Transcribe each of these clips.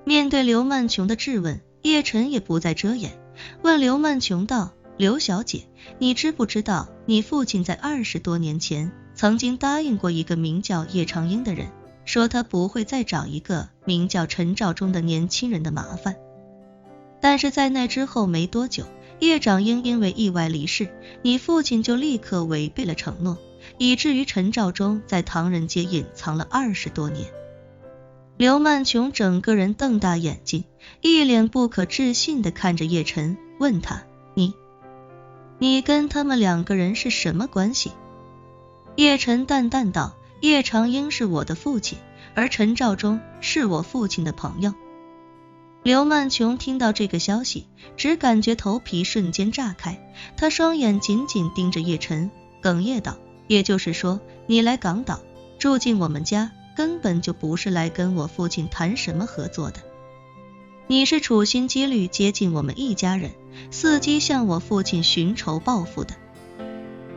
面对刘曼琼的质问，叶晨也不再遮掩，问刘曼琼道：刘小姐，你知不知道你父亲在20多年前曾经答应过一个名叫叶长英的人，说他不会再找一个名叫陈兆忠的年轻人的麻烦。但是在那之后没多久，叶长英因为意外离世，你父亲就立刻违背了承诺，以至于陈兆忠在唐人街隐藏了20多年。刘曼琼整个人瞪大眼睛，一脸不可置信地看着叶晨，问他：你跟他们2个人是什么关系？叶晨淡淡道：叶长英是我的父亲，而陈兆忠是我父亲的朋友。刘曼琼听到这个消息，只感觉头皮瞬间炸开，她双眼紧紧盯着叶晨，哽咽道：也就是说，你来港岛住进我们家，根本就不是来跟我父亲谈什么合作的，你是处心积虑接近我们一家人，伺机向我父亲寻仇报复的。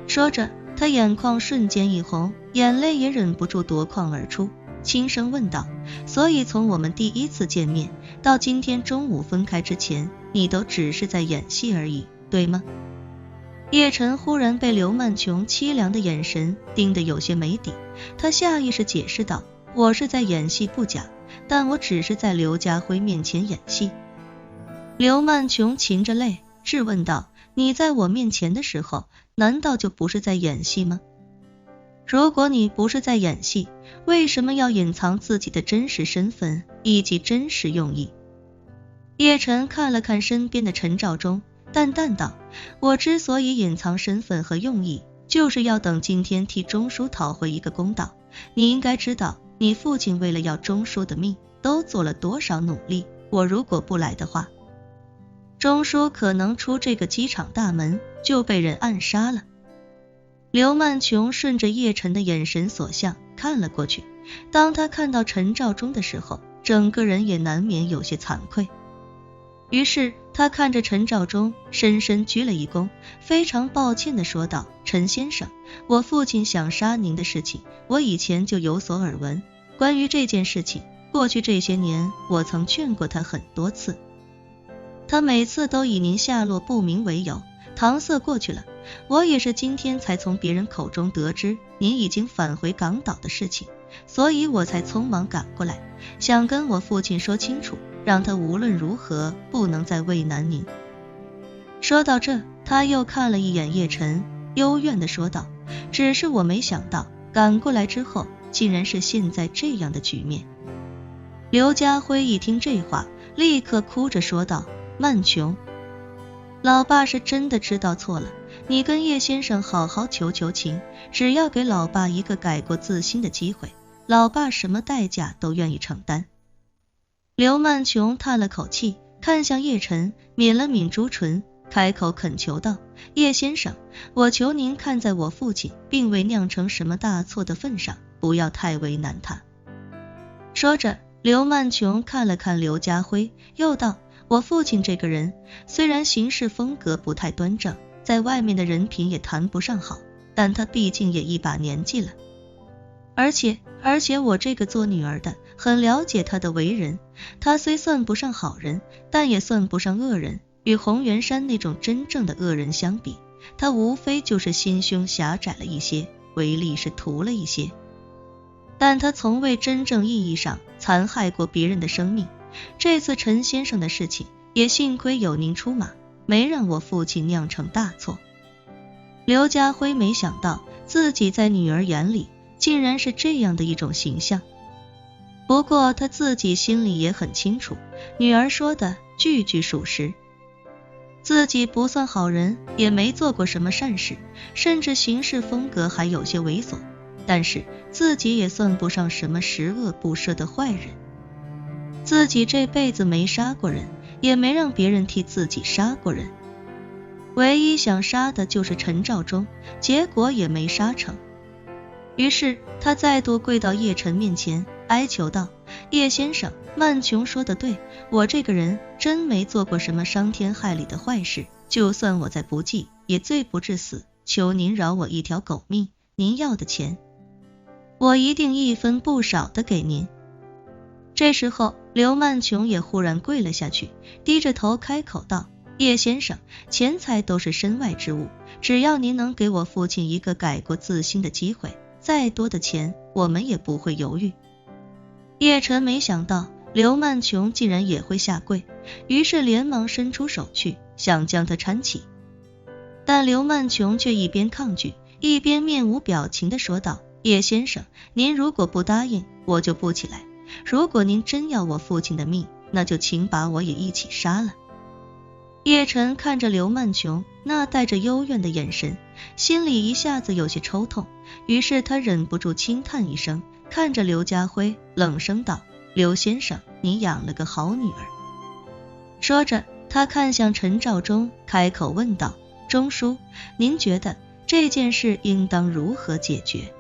说着，他眼眶瞬间一红，眼泪也忍不住夺眶而出，轻声问道：所以从我们第一次见面到今天中午分开之前，你都只是在演戏而已，对吗？叶晨忽然被刘曼琼凄凉的眼神盯得有些没底，他下意识解释道：我是在演戏不假，但我只是在刘家辉面前演戏。刘曼琼噙着泪质问道：你在我面前的时候，难道就不是在演戏吗？如果你不是在演戏，为什么要隐藏自己的真实身份以及真实用意？叶晨看了看身边的陈兆忠，淡淡道：我之所以隐藏身份和用意，就是要等今天替钟叔讨回一个公道。你应该知道，你父亲为了要钟叔的命，都做了多少努力，我如果不来的话，钟叔可能出这个机场大门就被人暗杀了。刘曼琼顺着叶晨的眼神所向看了过去，当他看到陈兆忠的时候，整个人也难免有些惭愧。于是他看着陈兆忠，深深鞠了一躬，非常抱歉地说道：陈先生，我父亲想杀您的事情，我以前就有所耳闻。关于这件事情，过去这些年我曾劝过他很多次，他每次都以您下落不明为由搪塞过去了。我也是今天才从别人口中得知您已经返回港岛的事情，所以我才匆忙赶过来，想跟我父亲说清楚，让他无论如何不能再为难您。说到这，他又看了一眼叶晨，幽怨地说道：只是我没想到赶过来之后竟然是现在这样的局面。刘家辉一听这话，立刻哭着说道：曼琼，老爸是真的知道错了，你跟叶先生好好求求情，只要给老爸一个改过自新的机会，老爸什么代价都愿意承担。刘曼琼叹了口气，看向叶晨，抿了抿朱唇，开口恳求道：叶先生，我求您看在我父亲并未酿成什么大错的份上，不要太为难他。说着，刘曼琼看了看刘家辉，又道：我父亲这个人虽然行事风格不太端正，在外面的人品也谈不上好，但他毕竟也一把年纪了，而且我这个做女儿的很了解他的为人，他虽算不上好人，但也算不上恶人，与洪元山那种真正的恶人相比，他无非就是心胸狭窄了一些，唯利是图了一些，但他从未真正意义上残害过别人的生命。这次陈先生的事情，也幸亏有您出马，没让我父亲酿成大错。刘家辉没想到自己在女儿眼里竟然是这样的一种形象，不过他自己心里也很清楚，女儿说的句句属实，自己不算好人，也没做过什么善事，甚至行事风格还有些猥琐，但是自己也算不上什么十恶不赦的坏人，自己这辈子没杀过人，也没让别人替自己杀过人，唯一想杀的就是陈兆忠，结果也没杀成。于是他再度跪到叶晨面前，哀求道：叶先生，曼琼说的对，我这个人真没做过什么伤天害理的坏事，就算我再不济，也罪不至死，求您饶我一条狗命，您要的钱，我一定一分不少的给您。这时候刘曼琼也忽然跪了下去，低着头开口道：叶先生，钱财都是身外之物，只要您能给我父亲一个改过自新的机会，再多的钱我们也不会犹豫。叶晨没想到刘曼琼竟然也会下跪，于是连忙伸出手去，想将她搀起。但刘曼琼却一边抗拒，一边面无表情地说道：叶先生，您如果不答应，我就不起来。如果您真要我父亲的命，那就请把我也一起杀了。叶晨看着刘曼琼那带着幽怨的眼神，心里一下子有些抽痛，于是他忍不住轻叹一声，看着刘家辉冷声道：刘先生，你养了个好女儿。说着他看向陈肇中，开口问道：钟叔，您觉得这件事应当如何解决？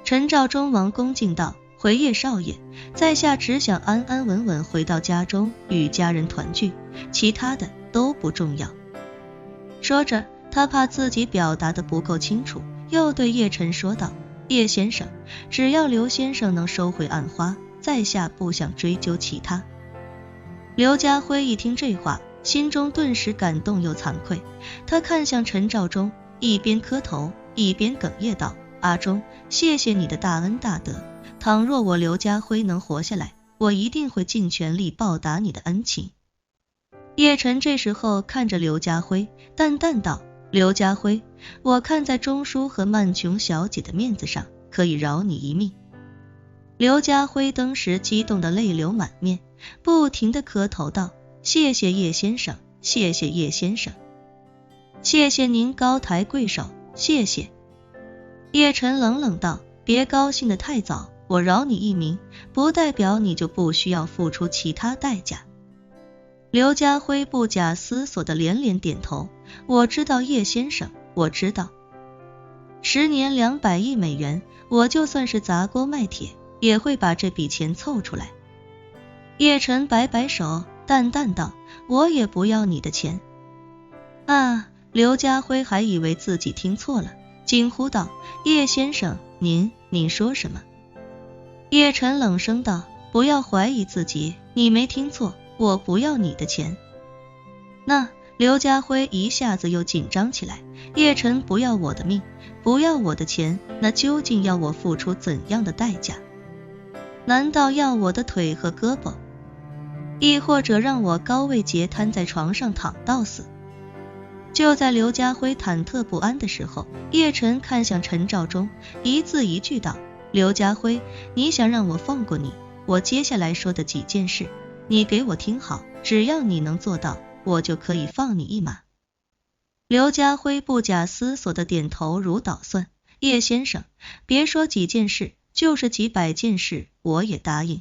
陈肇中王恭敬道：回叶少爷，在下只想安安稳稳回到家中与家人团聚，其他的都不重要。说着他怕自己表达的不够清楚，又对叶晨说道：叶先生，只要刘先生能收回案花，在下不想追究其他。刘家辉一听这话，心中顿时感动又惭愧，他看向陈肇中，一边磕头一边哽咽道：阿忠，谢谢你的大恩大德，倘若我刘家辉能活下来，我一定会尽全力报答你的恩情。叶晨这时候看着刘家辉，淡淡道：刘家辉，我看在钟叔和曼琼小姐的面子上，可以饶你一命。刘家辉当时激动的泪流满面，不停的磕头道：谢谢叶先生，谢谢叶先生，谢谢您高抬贵手，谢谢。叶晨冷冷道：别高兴得太早，我饶你一命，不代表你就不需要付出其他代价。刘家辉不假思索的连连点头：我知道叶先生，我知道。10年200亿美元，我就算是砸锅卖铁，也会把这笔钱凑出来。叶晨摆摆手，淡淡道：我也不要你的钱。啊！刘家辉还以为自己听错了，惊呼道：叶先生，您说什么？叶晨冷声道：不要怀疑自己，你没听错，我不要你的钱。那刘家辉一下子又紧张起来，叶晨不要我的命，不要我的钱，那究竟要我付出怎样的代价？难道要我的腿和胳膊，亦或者让我高位截瘫在床上躺到死？就在刘家辉忐忑不安的时候，叶晨看向陈肇中，一字一句道：刘家辉，你想让我放过你，我接下来说的几件事，你给我听好，只要你能做到，我就可以放你一马。刘家辉不假思索的点头如捣蒜：叶先生，别说几件事，就是几百件事我也答应。